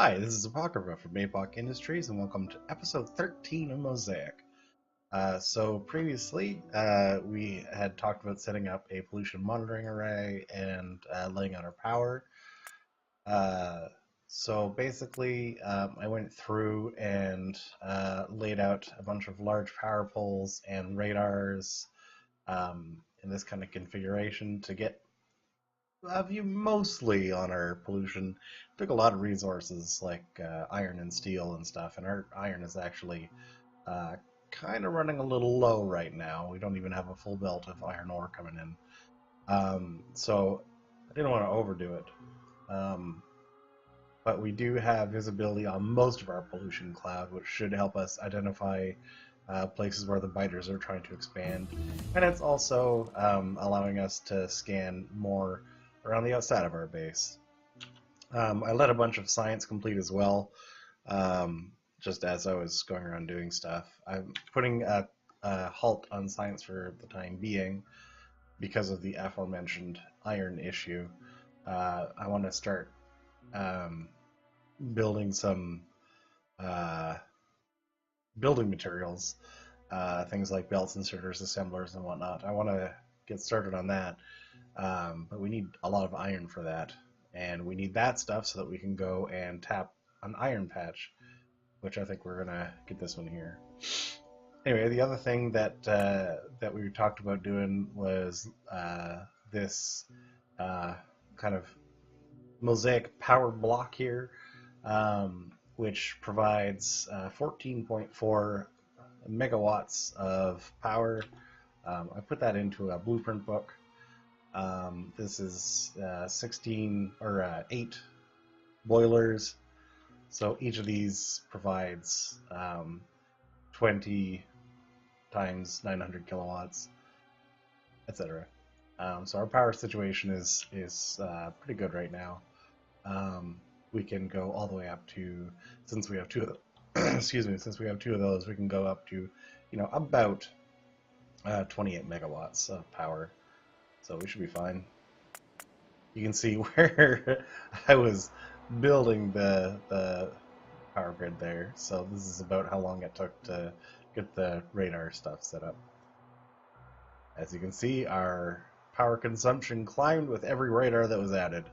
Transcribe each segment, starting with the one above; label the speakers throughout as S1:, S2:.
S1: Hi, this is Apocrypha from Mapoc Industries, and welcome to episode 13 of Mosaic. So previously, we had talked about setting up a pollution monitoring array and laying out our power. Uh, so basically, I went through and laid out a bunch of large power poles and radars in this kind of configuration to get a view mostly on our pollution. Took a lot of resources like iron and steel and stuff, and our iron is actually uh, kind of running a little low right now. We don't even have a full belt of iron ore coming in. So I didn't want to overdo it. Um, but we do have visibility on most of our pollution cloud, which should help us identify places where the biters are trying to expand. And it's also allowing us to scan more around the outside of our base. I let a bunch of science complete as well, just as I was going around doing stuff. I'm putting a halt on science for the time being because of the aforementioned iron issue. I want to start building some uh, building materials, things like belts, inserters, assemblers, and whatnot. I want to get started on that, but we need a lot of iron for that, and we need that stuff so that we can go and tap an iron patch, which I think we're gonna get this one here. Anyway, the other thing that we talked about doing was this kind of Mosaic power block here, which provides 14.4 megawatts of power. I put that into a blueprint book. This is 16 or 8 boilers, so each of these provides 20 times 900 kilowatts, etc. So our power situation is pretty good right now. We can go all the way up to, since we have two of excuse me, since we have two of those, we can go up to, about 28 megawatts of power. So we should be fine. You can see where I was building the power grid there. So this is about how long it took to get the radar stuff set up. As you can see, our power consumption climbed with every radar that was added.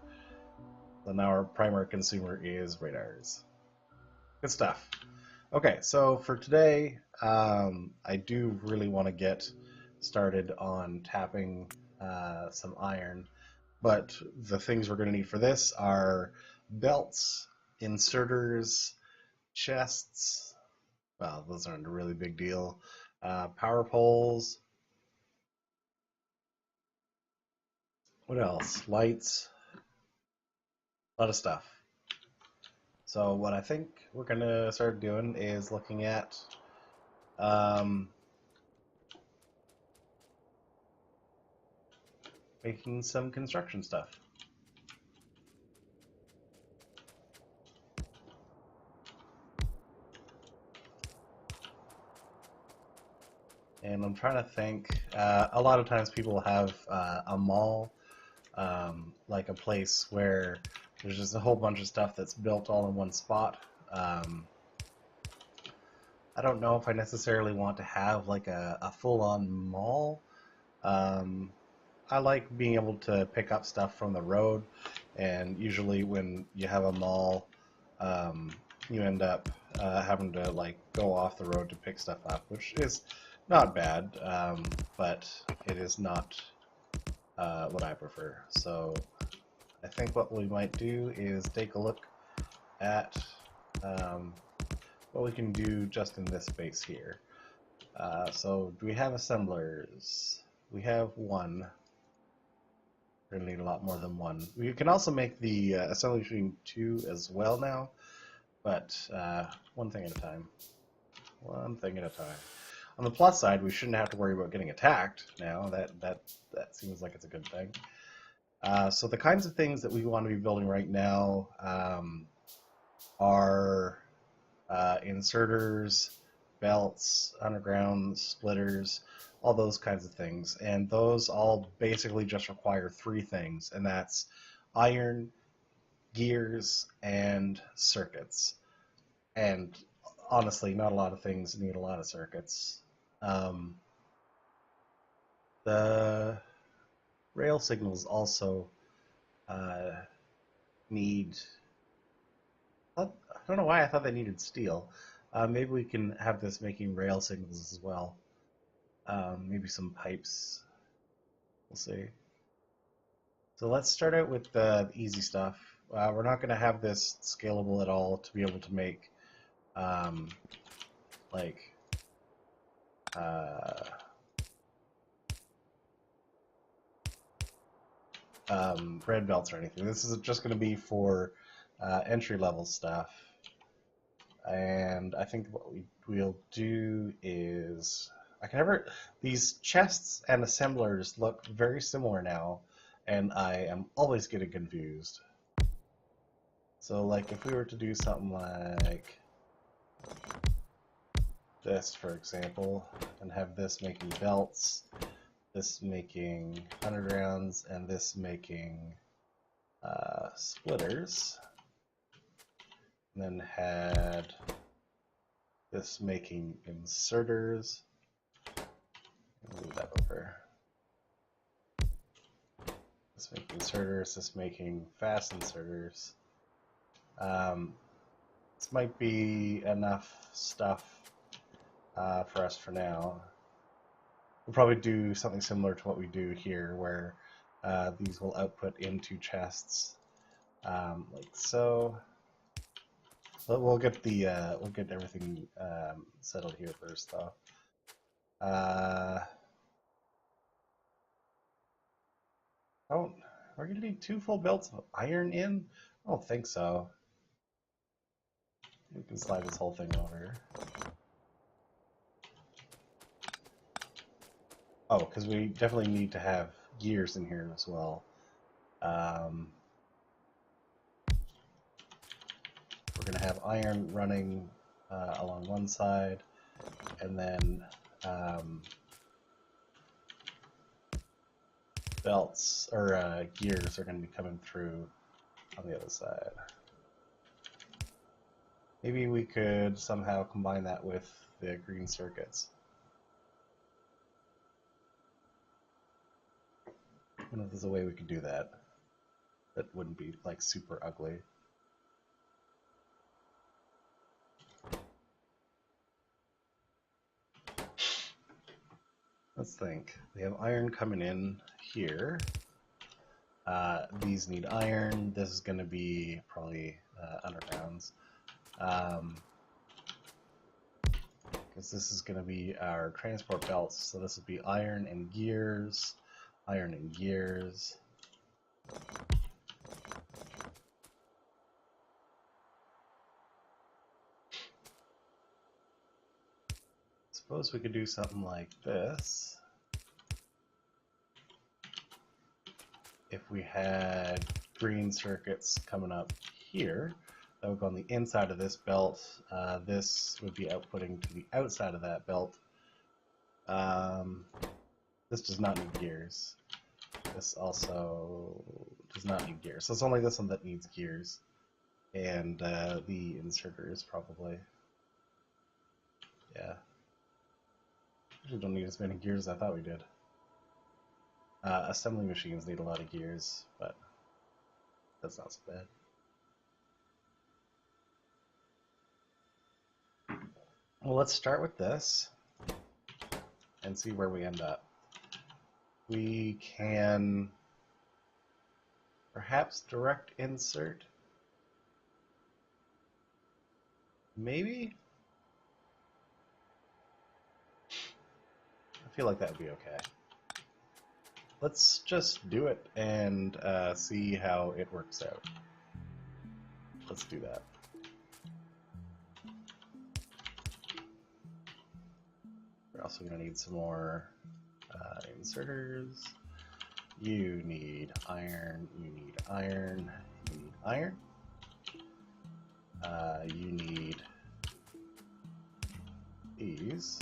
S1: So now our primary consumer is radars. Good stuff. Okay, so for today, I do really want to get started on tapping some iron, but the things we're going to need for this are belts, inserters, chests. Well, those aren't a really big deal. Power poles. What else? Lights. A lot of stuff. So what I think we're going to start doing is looking at making some construction stuff. And I'm trying to think, a lot of times people have a mall, like a place where there's just a whole bunch of stuff that's built all in one spot. I don't know if I necessarily want to have like a full-on mall. I like being able to pick up stuff from the road, and usually when you have a mall, you end up having to like go off the road to pick stuff up, which is not bad, but it is not what I prefer. So I think what we might do is take a look at what we can do just in this space here. So do we have assemblers? We have one. We're going to need a lot more than one. We can also make the assembly machine 2 as well now, but one thing at a time. One thing at a time. On the plus side, we shouldn't have to worry about getting attacked now. That seems like it's a good thing. So the kinds of things that we want to be building right now are inserters, belts, underground splitters, all those kinds of things. And those all basically just require 3 things, and that's iron, gears, and circuits. And honestly, not a lot of things need a lot of circuits. The rail signals also need... I don't know why I thought they needed steel. Maybe we can have this making rail signals as well. Maybe some pipes. We'll see. So let's start out with the easy stuff. We're not going to have this scalable at all to be able to make like red belts or anything. This is just going to be for entry-level stuff. And I think what we'll do is... These chests and assemblers look very similar now, and I am always getting confused. So, like, if we were to do something like this, for example, and have this making belts, this making undergrounds, and this making splitters, and then had this making inserters. Move that over. This making inserters, this making fast inserters. This might be enough stuff for us for now. We'll probably do something similar to what we do here, where these will output into chests, like so. But we'll get everything settled here first, though. Oh, we're gonna need 2 full belts of iron in? I don't think so. We can slide this whole thing over. Oh, because we definitely need to have gears in here as well. We're gonna have iron running along one side, and then belts or gears are going to be coming through on the other side. Maybe we could somehow combine that with the green circuits. I don't know if there's a way we could do that. That wouldn't be like super ugly. Let's think. We have iron coming in here. These need iron. This is going to be probably undergrounds. Because this is going to be our transport belts. So this would be iron and gears. Iron and gears. Suppose we could do something like this. If we had green circuits coming up here, that would go on the inside of this belt. This would be outputting to the outside of that belt. This does not need gears. This also does not need gears. So it's only this one that needs gears. And the inserters probably. Yeah. We don't need as many gears as I thought we did. Assembly machines need a lot of gears, but that's not so bad. Well, let's start with this and see where we end up. We can perhaps direct insert. Maybe? I feel like that would be okay. Let's just do it and see how it works out. Let's do that. We're also going to need some more inserters. You need iron, you need iron, you need iron. You need these,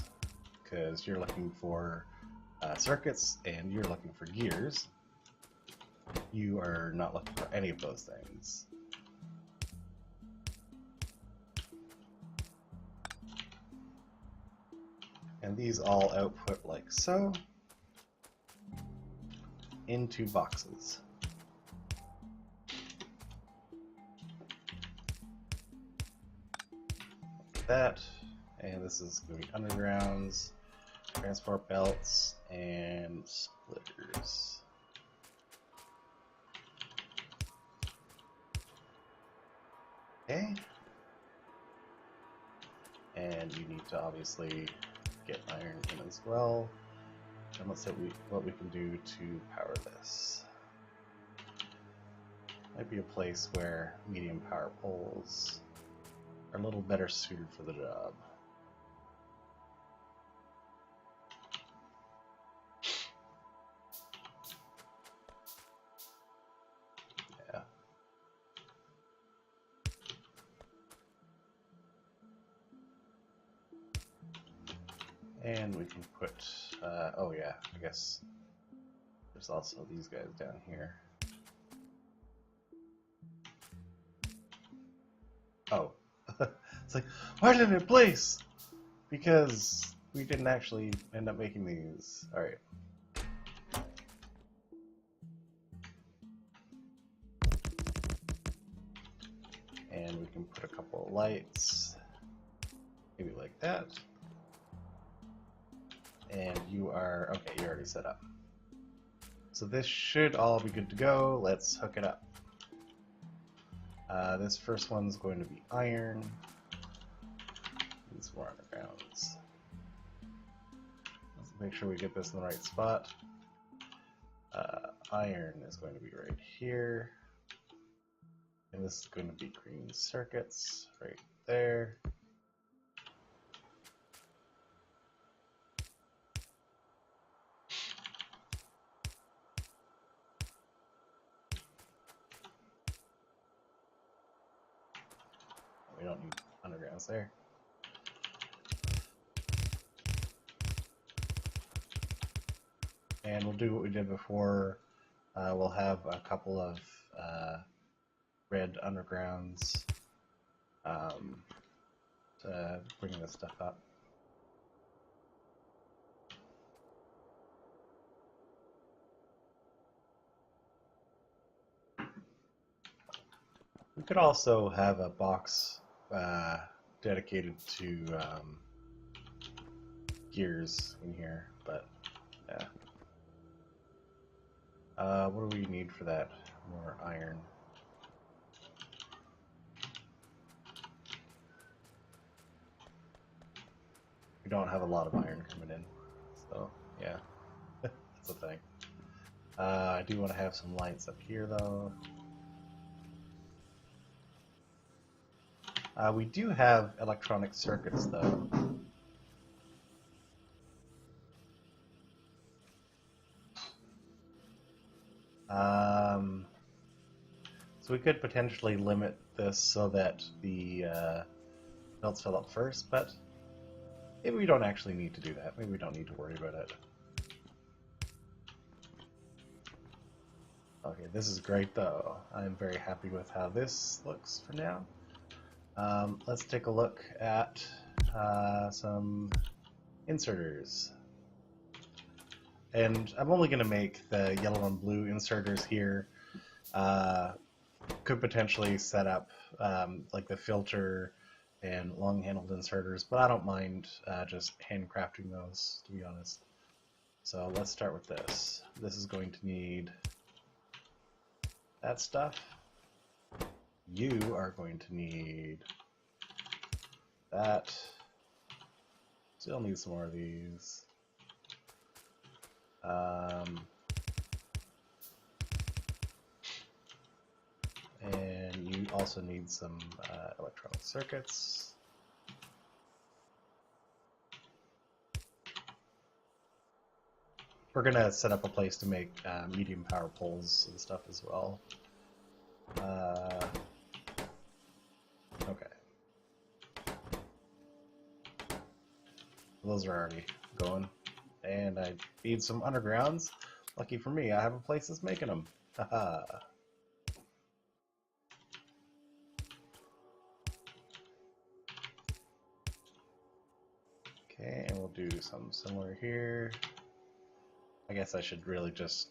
S1: because you're looking for circuits and you're looking for gears. You are not looking for any of those things. And these all output like so into boxes. Like that. And this is going to be undergrounds, transport belts, and splitters. Okay. And you need to obviously get iron in as well. And let's see what we can do to power this. Might be a place where medium power poles are a little better suited for the job. Yeah. And we can put, oh yeah, I guess there's also these guys down here. Oh, it's like, why didn't it place? Because we didn't actually end up making these. Alright. And we can put a couple of lights, maybe like that. And you are, okay, you're already set up. So this should all be good to go. Let's hook it up. This first one's going to be iron. These more undergrounds. Let's make sure we get this in the right spot. Iron is going to be right here. And this is going to be green circuits right there. We don't need undergrounds there. And we'll do what we did before. We'll have a couple of red undergrounds to bring this stuff up. We could also have a box dedicated to gears in here, but yeah. What do we need for that? More iron. We don't have a lot of iron coming in, so yeah, that's a thing. I do want to have some lights up here though. We do have electronic circuits though. So we could potentially limit this so that the belts fill up first, but maybe we don't actually need to do that. Maybe we don't need to worry about it. Okay, this is great though. I'm very happy with how this looks for now. Let's take a look at some inserters. And I'm only going to make the yellow and blue inserters here. Could potentially set up like the filter and long-handled inserters, but I don't mind just handcrafting those, to be honest. So let's start with this. This is going to need that stuff. You are going to need that. Still need some more of these. And you also need some electronic circuits. We're gonna set up a place to make medium power poles and stuff as well. Okay. Those are already going. And I need some undergrounds. Lucky for me, I have a place that's making them. Haha. Okay, and we'll do something similar here. I guess I should really just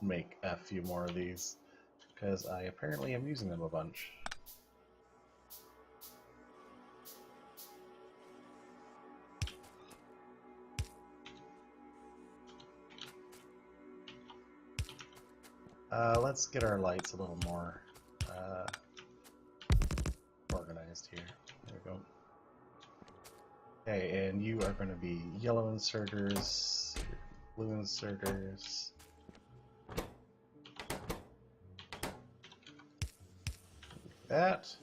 S1: make a few more of these, because I apparently am using them a bunch. Let's get our lights a little more organized here. There we go. Okay, and you are going to be yellow inserters, blue inserters. Like that.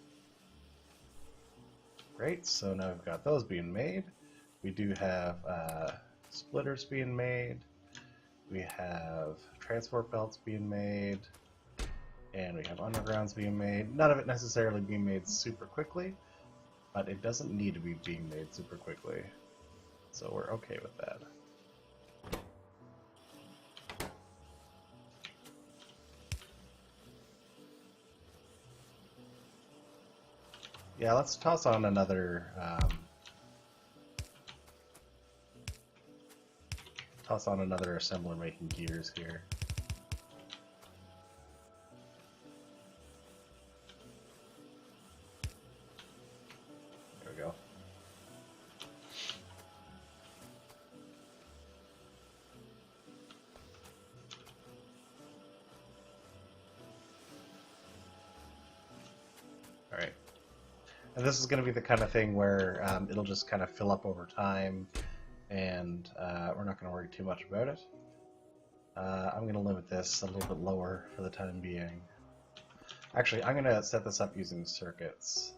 S1: Great, so now we've got those being made. We do have splitters being made. We have transport belts being made. And we have undergrounds being made. None of it necessarily being made super quickly, but it doesn't need to be being made super quickly. So we're okay with that. Yeah, let's toss on another assembler making gears here. There we go. All right. And this is going to be the kind of thing where it'll just kind of fill up over time, and we're not going to worry too much about it. I'm going to limit this a little bit lower for the time being. Actually, I'm going to set this up using circuits.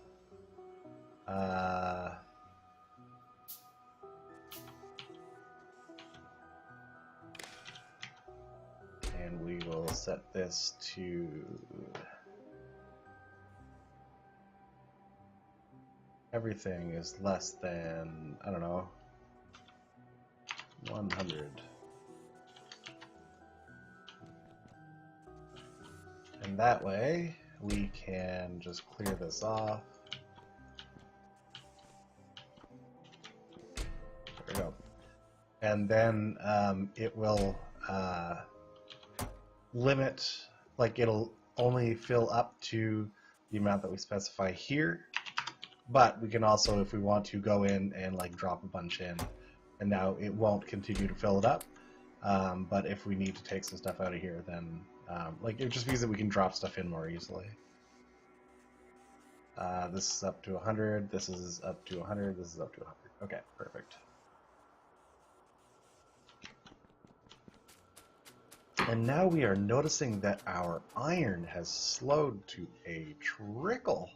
S1: And we will set this to everything is less than, I don't know, 100. And that way we can just clear this off. There we go. And then it will limit, like it'll only fill up to the amount that we specify here. But we can also, if we want to, go in and like drop a bunch in, and now it won't continue to fill it up. But if we need to take some stuff out of here, then like it just means that we can drop stuff in more easily. This is up to 100. This is up to 100. This is up to 100. Okay, perfect. And now we are noticing that our iron has slowed to a trickle.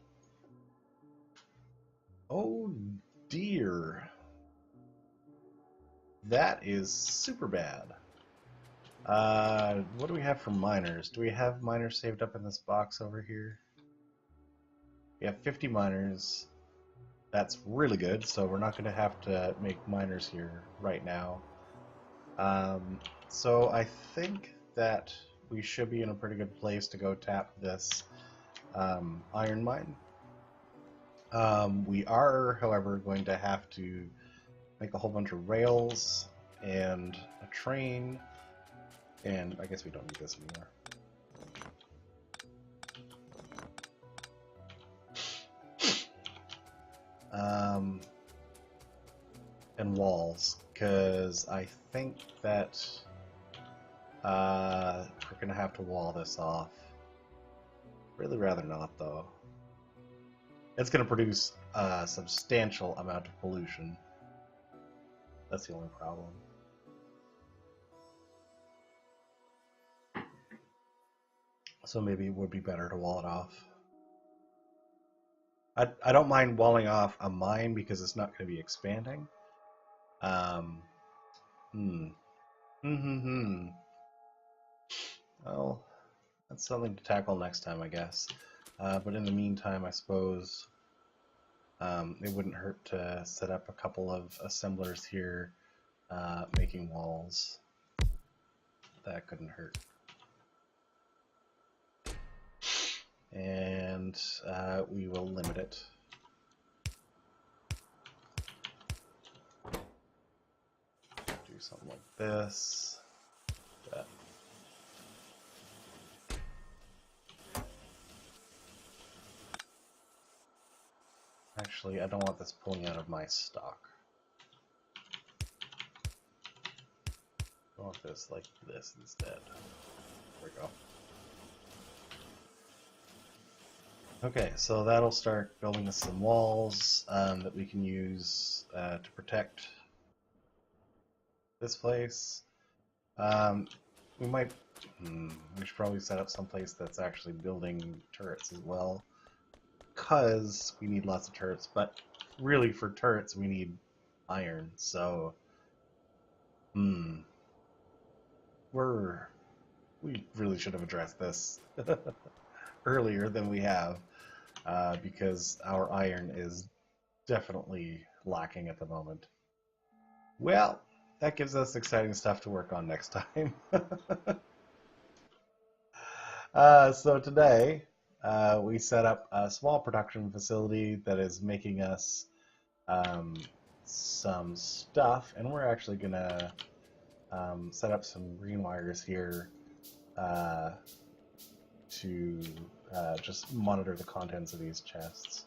S1: Oh dear. That is super bad. What do we have for miners? Do we have miners saved up in this box over here? We have 50 miners. That's really good, so we're not going to have to make miners here right now. So I think that we should be in a pretty good place to go tap this iron mine. We are, however, going to have to make a whole bunch of rails and a train, and I guess we don't need this anymore. And walls, because I think that we're going to have to wall this off. Really rather not, though. It's going to produce a substantial amount of pollution. That's the only problem. So maybe it would be better to wall it off. I don't mind walling off a mine because it's not going to be expanding. Well, that's something to tackle next time, I guess. But in the meantime, I suppose it wouldn't hurt to set up a couple of assemblers here making walls. That couldn't hurt. And we will limit it. do something like this. That. Actually, I don't want this pulling out of my stock. I want this like this instead. There we go. Okay, so that'll start building us some walls that we can use to protect this place. We might, we should probably set up someplace that's actually building turrets as well, because we need lots of turrets, but really for turrets we need iron, so, we really should have addressed this earlier than we have, because our iron is definitely lacking at the moment. Well, that gives us exciting stuff to work on next time. So today, we set up a small production facility that is making us some stuff, and we're actually going to set up some green wires here to just monitor the contents of these chests.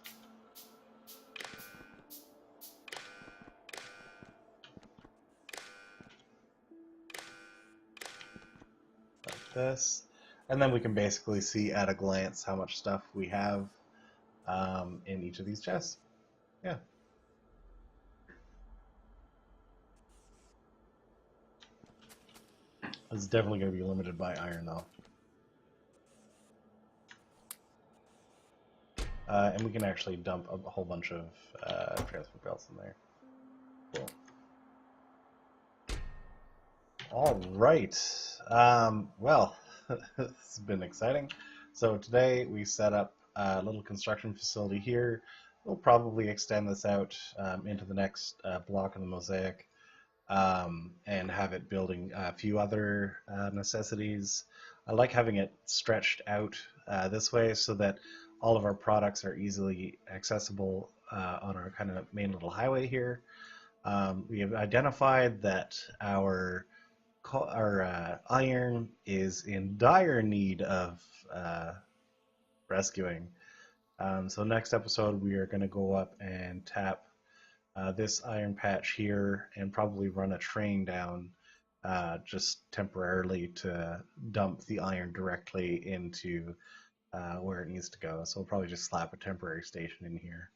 S1: Like this. And then we can basically see at a glance how much stuff we have in each of these chests. Yeah. It's definitely going to be limited by iron, though. And we can actually dump a whole bunch of transport belts in there. Cool. All right. Well, it's been exciting. So today we set up a little construction facility here. We'll probably extend this out into the next block in the Mosaic and have it building a few other necessities. I like having it stretched out this way so that all of our products are easily accessible on our kind of main little highway here. We have identified that our iron is in dire need of rescuing. So next episode we are going to go up and tap this iron patch here and probably run a train down just temporarily to dump the iron directly into where it needs to go. So we'll probably just slap a temporary station in here.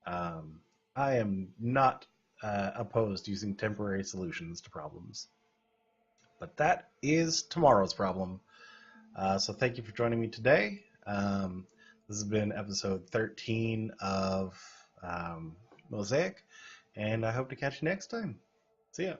S1: I am not opposed to using temporary solutions to problems. But that is tomorrow's problem. So thank you for joining me today. This has been episode 13 of Mosaic, and I hope to catch you next time. See ya.